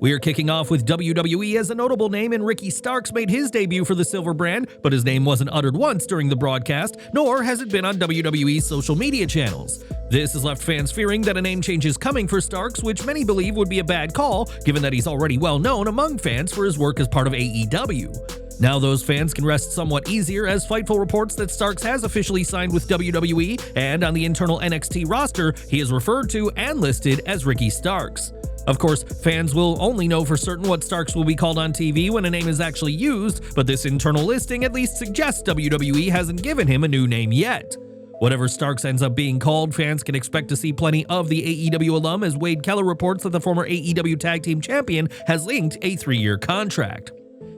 We are kicking off with WWE as a notable name, and Ricky Starks made his debut for the Silver brand, but his name wasn't uttered once during the broadcast, nor has it been on WWE's social media channels. This has left fans fearing that a name change is coming for Starks, which many believe would be a bad call, given that he's already well known among fans for his work as part of AEW. Now those fans can rest somewhat easier, as Fightful reports that Starks has officially signed with WWE, and on the internal NXT roster, he is referred to and listed as Ricky Starks. Of course, fans will only know for certain what Starks will be called on TV when a name is actually used, but this internal listing at least suggests WWE hasn't given him a new name yet. Whatever Starks ends up being called, fans can expect to see plenty of the AEW alum, as Wade Keller reports that the former AEW Tag Team Champion has linked a 3-year contract.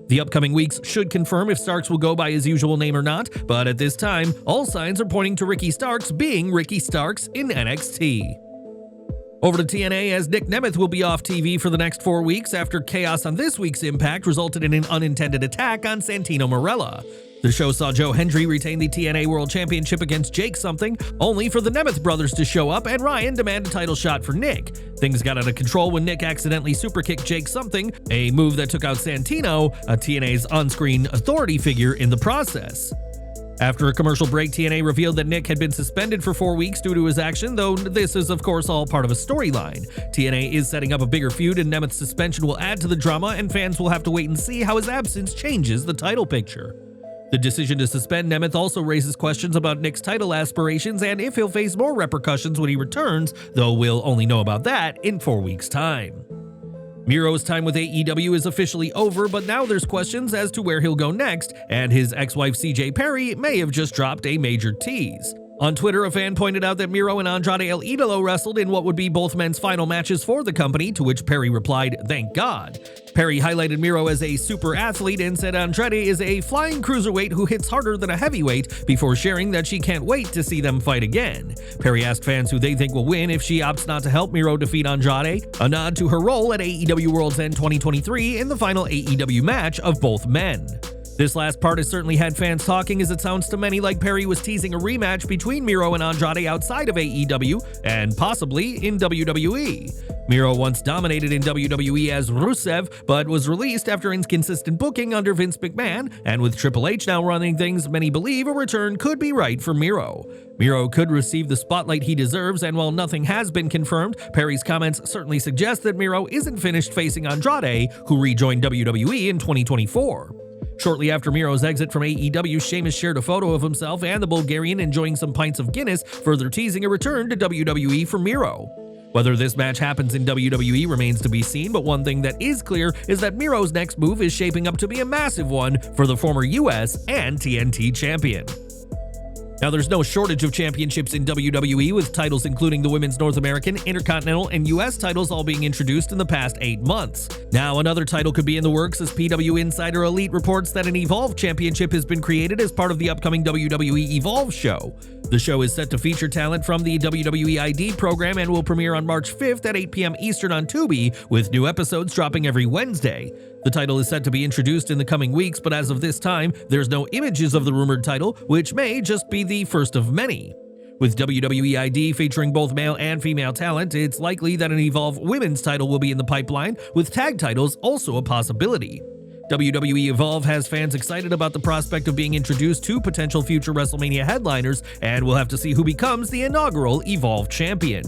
The upcoming weeks should confirm if Starks will go by his usual name or not, but at this time, all signs are pointing to Ricky Starks being Ricky Starks in NXT. Over to TNA, as Nick Nemeth will be off TV for the next 4 weeks after chaos on this week's Impact resulted in an unintended attack on Santino Marella. The show saw Joe Hendry retain the TNA World Championship against Jake Something, only for the Nemeth brothers to show up and Ryan demand a title shot for Nick. Things got out of control when Nick accidentally superkicked Jake Something, a move that took out Santino, a TNA's on-screen authority figure in the process. After a commercial break, TNA revealed that Nick had been suspended for 4 weeks due to his action, though this is of course all part of a storyline. TNA is setting up a bigger feud, and Nemeth's suspension will add to the drama, and fans will have to wait and see how his absence changes the title picture. The decision to suspend Nemeth also raises questions about Nick's title aspirations and if he'll face more repercussions when he returns, though we'll only know about that in 4 weeks' time. Miro's time with AEW is officially over, but now there's questions as to where he'll go next, and his ex-wife CJ Perry may have just dropped a major tease. On Twitter, a fan pointed out that Miro and Andrade El Idolo wrestled in what would be both men's final matches for the company, to which Perry replied, "Thank God." Perry highlighted Miro as a super athlete and said Andrade is a flying cruiserweight who hits harder than a heavyweight, before sharing that she can't wait to see them fight again. Perry asked fans who they think will win if she opts not to help Miro defeat Andrade, a nod to her role at AEW World's End 2023 in the final AEW match of both men. This last part has certainly had fans talking, as it sounds to many like Perry was teasing a rematch between Miro and Andrade outside of AEW, and possibly in WWE. Miro once dominated in WWE as Rusev, but was released after inconsistent booking under Vince McMahon, and with Triple H now running things, many believe a return could be right for Miro. Miro could receive the spotlight he deserves, and while nothing has been confirmed, Perry's comments certainly suggest that Miro isn't finished facing Andrade, who rejoined WWE in 2024. Shortly after Miro's exit from AEW, Sheamus shared a photo of himself and the Bulgarian enjoying some pints of Guinness, further teasing a return to WWE for Miro. Whether this match happens in WWE remains to be seen, but one thing that is clear is that Miro's next move is shaping up to be a massive one for the former US and TNT champion. Now, there's no shortage of championships in WWE, with titles including the Women's North American, Intercontinental, and US titles all being introduced in the past 8 months. Now, another title could be in the works, as PW Insider Elite reports that an Evolve Championship has been created as part of the upcoming WWE Evolve show. The show is set to feature talent from the WWE ID program and will premiere on March 5th at 8 p.m. Eastern on Tubi, with new episodes dropping every Wednesday. The title is set to be introduced in the coming weeks, but as of this time, there's no images of the rumored title, which may just be the first of many. With WWE ID featuring both male and female talent, it's likely that an Evolve Women's title will be in the pipeline, with tag titles also a possibility. WWE Evolve has fans excited about the prospect of being introduced to potential future WrestleMania headliners, and we'll have to see who becomes the inaugural Evolve champion.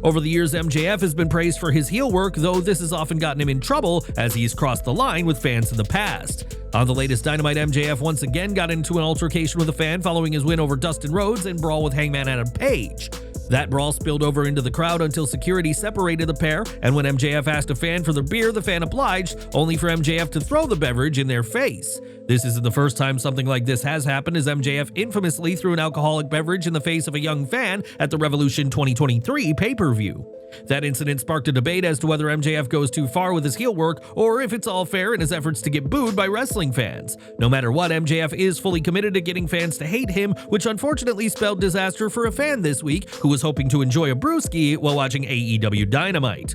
Over the years, MJF has been praised for his heel work, though this has often gotten him in trouble as he's crossed the line with fans in the past. On the latest Dynamite, MJF once again got into an altercation with a fan following his win over Dustin Rhodes and brawl with Hangman Adam Page. That brawl spilled over into the crowd until security separated the pair, and when MJF asked a fan for their beer, the fan obliged, only for MJF to throw the beverage in their face. This isn't the first time something like this has happened, as MJF infamously threw an alcoholic beverage in the face of a young fan at the Revolution 2023 pay-per-view. That incident sparked a debate as to whether MJF goes too far with his heel work, or if it's all fair in his efforts to get booed by wrestling fans. No matter what, MJF is fully committed to getting fans to hate him, which unfortunately spelled disaster for a fan this week who was hoping to enjoy a brewski while watching AEW Dynamite.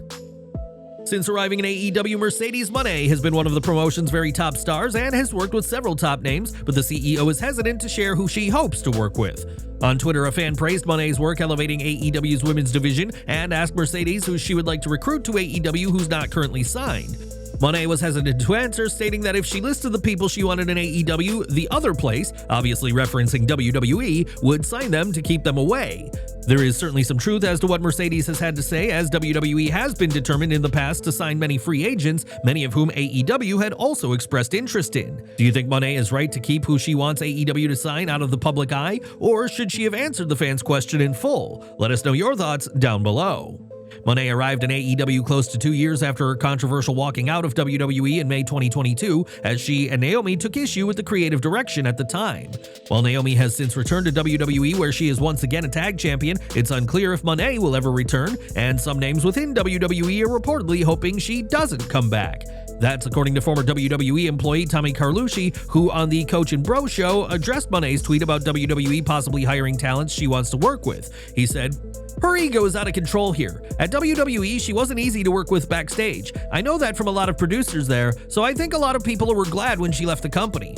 Since arriving in AEW, Mercedes Moné has been one of the promotion's very top stars and has worked with several top names, but the CEO is hesitant to share who she hopes to work with. On Twitter, a fan praised Moné's work elevating AEW's women's division and asked Mercedes who she would like to recruit to AEW who's not currently signed. Moné was hesitant to answer, stating that if she listed the people she wanted in AEW, the other place, obviously referencing WWE, would sign them to keep them away. There is certainly some truth as to what Mercedes has had to say, as WWE has been determined in the past to sign many free agents, many of whom AEW had also expressed interest in. Do you think Moné is right to keep who she wants AEW to sign out of the public eye, or should she have answered the fans' question in full? Let us know your thoughts down below. Moné arrived in AEW close to 2 years after her controversial walking out of WWE in May 2022, as she and Naomi took issue with the creative direction at the time. While Naomi has since returned to WWE, where she is once again a tag champion, it's unclear if Moné will ever return, and some names within WWE are reportedly hoping she doesn't come back. That's according to former WWE employee Tommy Carlucci, who on the Coach and Bro show addressed Moné's tweet about WWE possibly hiring talents she wants to work with. He said, "Her ego is out of control here. At WWE, she wasn't easy to work with backstage. I know that from a lot of producers there, so I think a lot of people were glad when she left the company."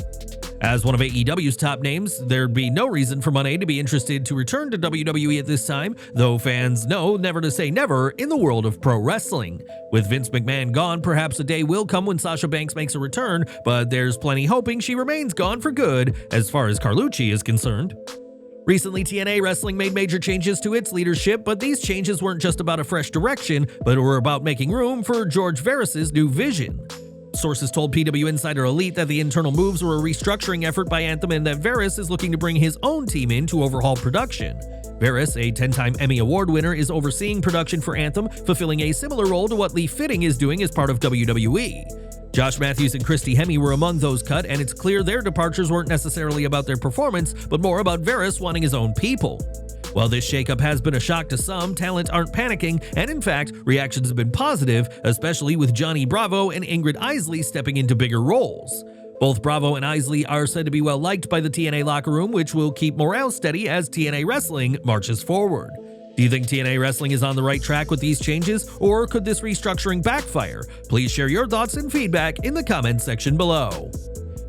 As one of AEW's top names, there'd be no reason for Moné to be interested to return to WWE at this time, though fans know never to say never in the world of pro wrestling. With Vince McMahon gone, perhaps a day will come when Sasha Banks makes a return, but there's plenty hoping she remains gone for good as far as Carlucci is concerned. Recently, TNA Wrestling made major changes to its leadership, but these changes weren't just about a fresh direction, but were about making room for George Varys' new vision. Sources told PW Insider Elite that the internal moves were a restructuring effort by Anthem and that Varys is looking to bring his own team in to overhaul production. Varys, a 10-time Emmy Award winner, is overseeing production for Anthem, fulfilling a similar role to what Lee Fitting is doing as part of WWE. Josh Mathews and Christy Hemme were among those cut, and it's clear their departures weren't necessarily about their performance, but more about Varys wanting his own people. While this shakeup has been a shock to some, talent aren't panicking, and in fact, reactions have been positive, especially with Johnny Bravo and Ingrid Isley stepping into bigger roles. Both Bravo and Isley are said to be well liked by the TNA locker room, which will keep morale steady as TNA Wrestling marches forward. Do you think TNA Wrestling is on the right track with these changes, or could this restructuring backfire? Please share your thoughts and feedback in the comments section below.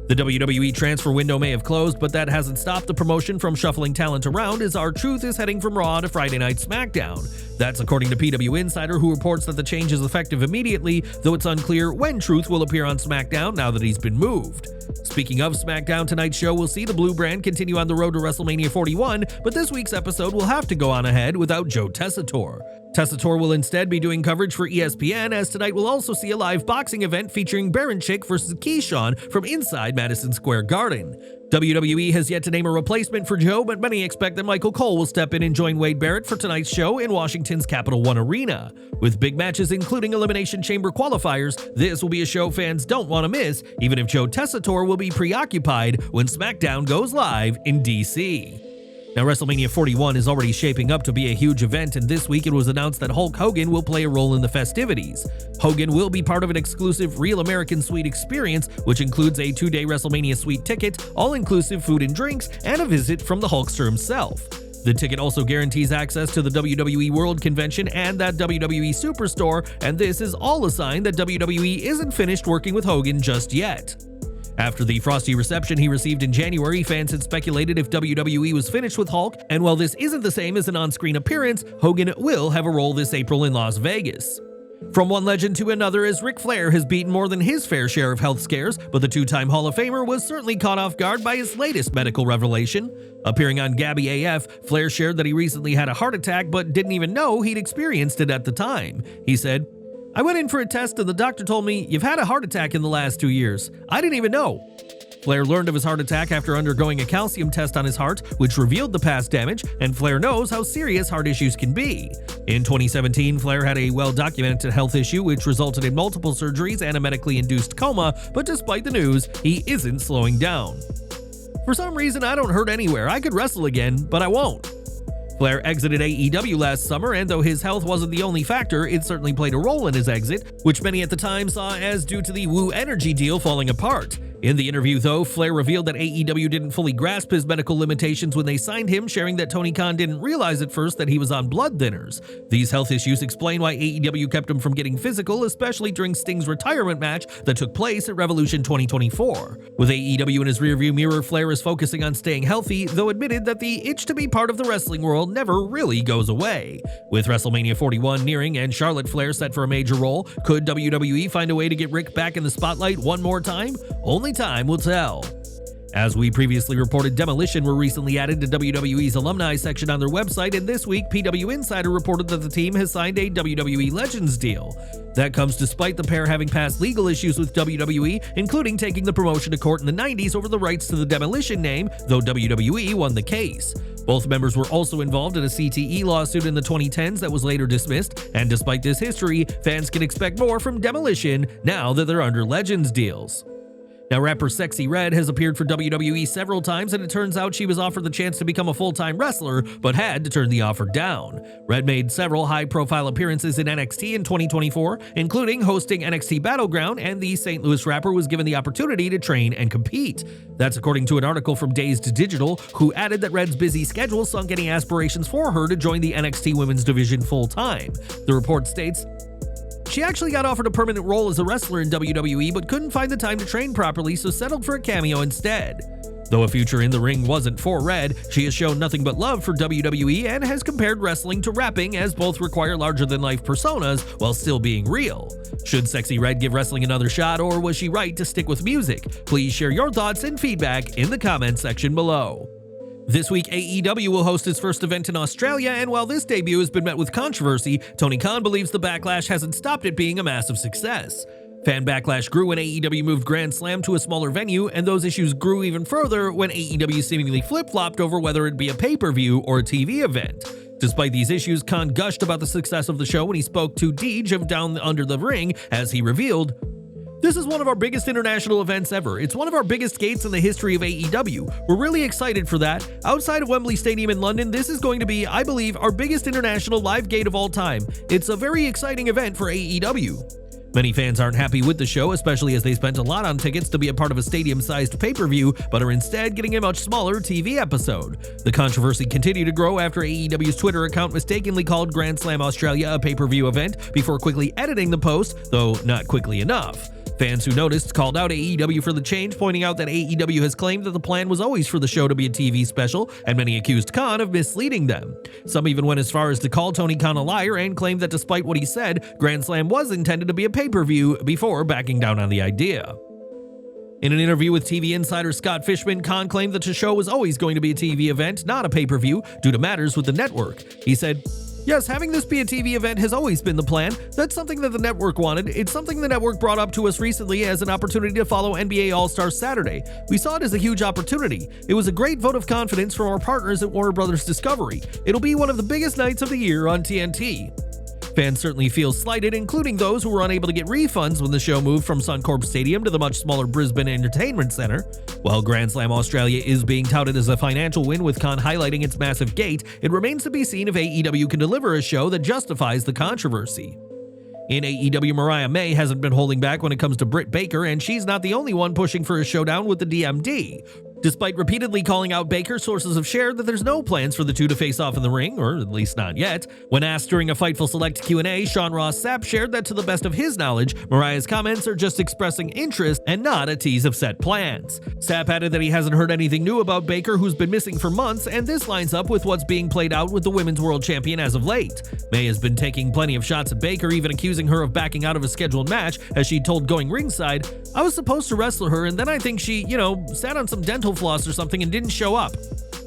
The WWE transfer window may have closed, but that hasn't stopped the promotion from shuffling talent around, as R-Truth is heading from Raw to Friday Night SmackDown. That's according to PW Insider, who reports that the change is effective immediately, though it's unclear when Truth will appear on SmackDown now that he's been moved. Speaking of SmackDown, tonight's show will see the Blue Brand continue on the road to WrestleMania 41, but this week's episode will have to go on ahead without Joe Tessitore. Tessitore will instead be doing coverage for ESPN, as tonight we'll also see a live boxing event featuring Baron Chick vs. Keyshawn from inside Madison Square Garden. WWE has yet to name a replacement for Joe, but many expect that Michael Cole will step in and join Wade Barrett for tonight's show in Washington's Capital One Arena. With big matches including Elimination Chamber qualifiers, this will be a show fans don't want to miss, even if Joe Tessitore will be preoccupied when SmackDown goes live in DC. Now, WrestleMania 41 is already shaping up to be a huge event, and this week it was announced that Hulk Hogan will play a role in the festivities. Hogan will be part of an exclusive Real American Suite experience, which includes a 2-day WrestleMania Suite ticket, all-inclusive food and drinks, and a visit from the Hulkster himself. The ticket also guarantees access to the WWE World Convention and that WWE Superstore, and this is all a sign that WWE isn't finished working with Hogan just yet. After the frosty reception he received in January, fans had speculated if WWE was finished with Hulk, and while this isn't the same as an on-screen appearance, Hogan will have a role this April in Las Vegas. From one legend to another, as Ric Flair has beaten more than his fair share of health scares, but the two-time Hall of Famer was certainly caught off guard by his latest medical revelation. Appearing on Gabby AF, Flair shared that he recently had a heart attack but didn't even know he'd experienced it at the time. He said, "I went in for a test and the doctor told me, you've had a heart attack in the last 2 years. I didn't even know." Flair learned of his heart attack after undergoing a calcium test on his heart, which revealed the past damage, and Flair knows how serious heart issues can be. In 2017, Flair had a well-documented health issue which resulted in multiple surgeries and a medically induced coma, but despite the news, he isn't slowing down. "For some reason, I don't hurt anywhere. I could wrestle again, but I won't." Flair exited AEW last summer, and though his health wasn't the only factor, it certainly played a role in his exit, which many at the time saw as due to the Woo Energy deal falling apart. In the interview, though, Flair revealed that AEW didn't fully grasp his medical limitations when they signed him, sharing that Tony Khan didn't realize at first that he was on blood thinners. These health issues explain why AEW kept him from getting physical, especially during Sting's retirement match that took place at Revolution 2024. With AEW in his rearview mirror, Flair is focusing on staying healthy, though admitted that the itch to be part of the wrestling world never really goes away. With WrestleMania 41 nearing and Charlotte Flair set for a major role, could WWE find a way to get Rick back in the spotlight one more time? Only time will tell. As we previously reported, Demolition were recently added to WWE's alumni section on their website, and this week, PW Insider reported that the team has signed a WWE Legends deal. That comes despite the pair having past legal issues with WWE, including taking the promotion to court in the 90s over the rights to the Demolition name, though WWE won the case. Both members were also involved in a CTE lawsuit in the 2010s that was later dismissed, and despite this history, fans can expect more from Demolition now that they're under Legends deals. Now, rapper Sexyy Red has appeared for WWE several times, and it turns out she was offered the chance to become a full-time wrestler, but had to turn the offer down. Red made several high-profile appearances in NXT in 2024, including hosting NXT Battleground, and the St. Louis rapper was given the opportunity to train and compete. That's according to an article from Dazed Digital, who added that Red's busy schedule sunk any aspirations for her to join the NXT women's division full-time. The report states, "She actually got offered a permanent role as a wrestler in WWE, but couldn't find the time to train properly, so settled for a cameo instead." Though a future in the ring wasn't for Red, she has shown nothing but love for WWE and has compared wrestling to rapping, as both require larger-than-life personas while still being real. Should Sexyy Red give wrestling another shot, or was she right to stick with music? Please share your thoughts and feedback in the comments section below. This week, AEW will host its first event in Australia, and while this debut has been met with controversy, Tony Khan believes the Backlash hasn't stopped it being a massive success. Fan backlash grew when AEW moved Grand Slam to a smaller venue, and those issues grew even further when AEW seemingly flip-flopped over whether it'd be a pay-per-view or a TV event. Despite these issues, Khan gushed about the success of the show when he spoke to Deej of Down Under the Ring, as he revealed, "This is one of our biggest international events ever. It's one of our biggest gates in the history of AEW. We're really excited for that. Outside of Wembley Stadium in London, this is going to be, I believe, our biggest international live gate of all time. It's a very exciting event for AEW." Many fans aren't happy with the show, especially as they spent a lot on tickets to be a part of a stadium-sized pay-per-view, but are instead getting a much smaller TV episode. The controversy continued to grow after AEW's Twitter account mistakenly called Grand Slam Australia a pay-per-view event before quickly editing the post, though not quickly enough. Fans who noticed called out AEW for the change, pointing out that AEW has claimed that the plan was always for the show to be a TV special, and many accused Khan of misleading them. Some even went as far as to call Tony Khan a liar and claimed that despite what he said, Grand Slam was intended to be a pay-per-view before backing down on the idea. In an interview with TV insider Scott Fishman, Khan claimed that the show was always going to be a TV event, not a pay-per-view, due to matters with the network. He said, "Yes, having this be a TV event has always been the plan. That's something that the network wanted. It's something the network brought up to us recently as an opportunity to follow NBA All-Star Saturday. We saw it as a huge opportunity. It was a great vote of confidence from our partners at Warner Brothers Discovery. It'll be one of the biggest nights of the year on TNT." Fans certainly feel slighted, including those who were unable to get refunds when the show moved from Suncorp Stadium to the much smaller Brisbane Entertainment Centre. While Grand Slam Australia is being touted as a financial win, with Khan highlighting its massive gate, it remains to be seen if AEW can deliver a show that justifies the controversy. In AEW, Mariah May hasn't been holding back when it comes to Britt Baker, and she's not the only one pushing for a showdown with the DMD. Despite repeatedly calling out Baker, sources have shared that there's no plans for the two to face off in the ring, or at least not yet. When asked during a Fightful Select Q&A, Sean Ross Sapp shared that to the best of his knowledge, Mariah's comments are just expressing interest and not a tease of set plans. Sapp added that he hasn't heard anything new about Baker, who's been missing for months, and this lines up with what's being played out with the Women's World Champion as of late. May has been taking plenty of shots at Baker, even accusing her of backing out of a scheduled match, as she told Going Ringside, "I was supposed to wrestle her, and then I think she, sat on some dental floss or something and didn't show up."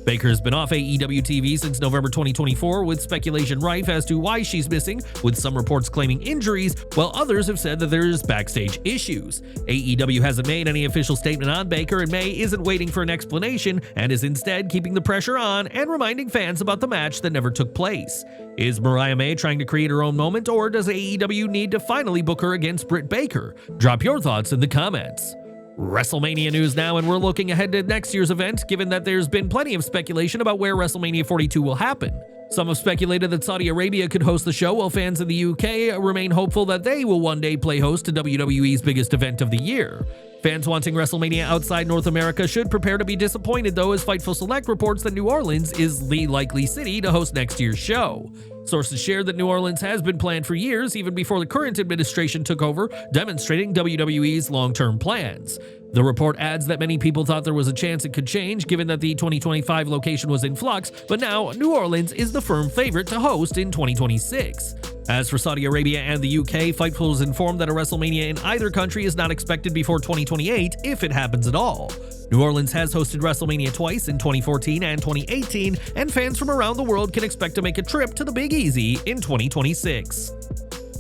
Baker has been off AEW TV since November 2024, with speculation rife as to why she's missing, with some reports claiming injuries, while others have said that there's backstage issues. AEW hasn't made any official statement on Baker, and May isn't waiting for an explanation and is instead keeping the pressure on and reminding fans about the match that never took place. Is Mariah May trying to create her own moment, or does AEW need to finally book her against Britt Baker? Drop your thoughts in the comments. WrestleMania news now, and we're looking ahead to next year's event, given that there's been plenty of speculation about where WrestleMania 42 will happen. Some have speculated that Saudi Arabia could host the show, while fans in the UK remain hopeful that they will one day play host to WWE's biggest event of the year. Fans wanting WrestleMania outside North America should prepare to be disappointed, though, as Fightful Select reports that New Orleans is the likely city to host next year's show. Sources shared that New Orleans has been planned for years, even before the current administration took over, demonstrating WWE's long-term plans. The report adds that many people thought there was a chance it could change, given that the 2025 location was in flux, but now New Orleans is the firm favorite to host in 2026. As for Saudi Arabia and the UK, Fightful is informed that a WrestleMania in either country is not expected before 2028, if it happens at all. New Orleans has hosted WrestleMania twice, in 2014 and 2018, and fans from around the world can expect to make a trip to the Big Easy in 2026.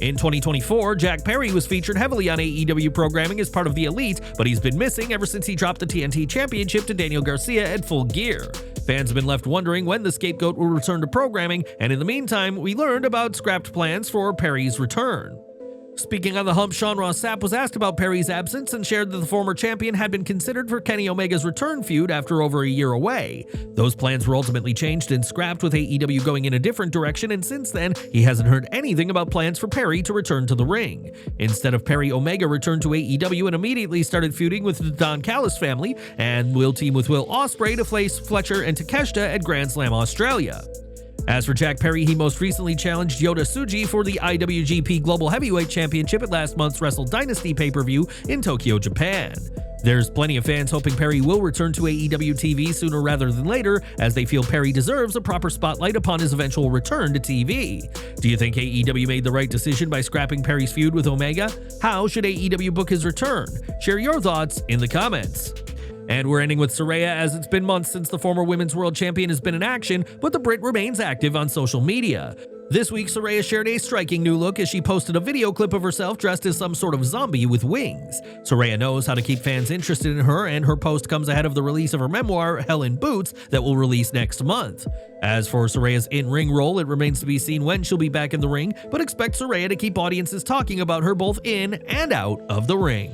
In 2024, Jack Perry was featured heavily on AEW programming as part of the Elite, but he's been missing ever since he dropped the TNT Championship to Daniel Garcia at Full Gear. Fans have been left wondering when the Scapegoat will return to programming, and in the meantime, we learned about scrapped plans for Perry's return. Speaking on the hump, Sean Ross Sapp was asked about Perry's absence and shared that the former champion had been considered for Kenny Omega's return feud after over a year away. Those plans were ultimately changed and scrapped, with AEW going in a different direction, and since then, he hasn't heard anything about plans for Perry to return to the ring. Instead of Perry, Omega returned to AEW and immediately started feuding with the Don Callis family, and will team with Will Ospreay to face Fletcher and Takeshita at Grand Slam Australia. As for Jack Perry, he most recently challenged Yota Tsuji for the IWGP Global Heavyweight Championship at last month's Wrestle Dynasty pay-per-view in Tokyo, Japan. There's plenty of fans hoping Perry will return to AEW TV sooner rather than later, as they feel Perry deserves a proper spotlight upon his eventual return to TV. Do you think AEW made the right decision by scrapping Perry's feud with Omega? How should AEW book his return? Share your thoughts in the comments. And we're ending with Saraya, as it's been months since the former Women's World Champion has been in action, but the Brit remains active on social media. This week, Saraya shared a striking new look as she posted a video clip of herself dressed as some sort of zombie with wings. Saraya knows how to keep fans interested in her, and her post comes ahead of the release of her memoir, Hell in Boots, that will release next month. As for Saraya's in-ring role, it remains to be seen when she'll be back in the ring, but expect Saraya to keep audiences talking about her both in and out of the ring.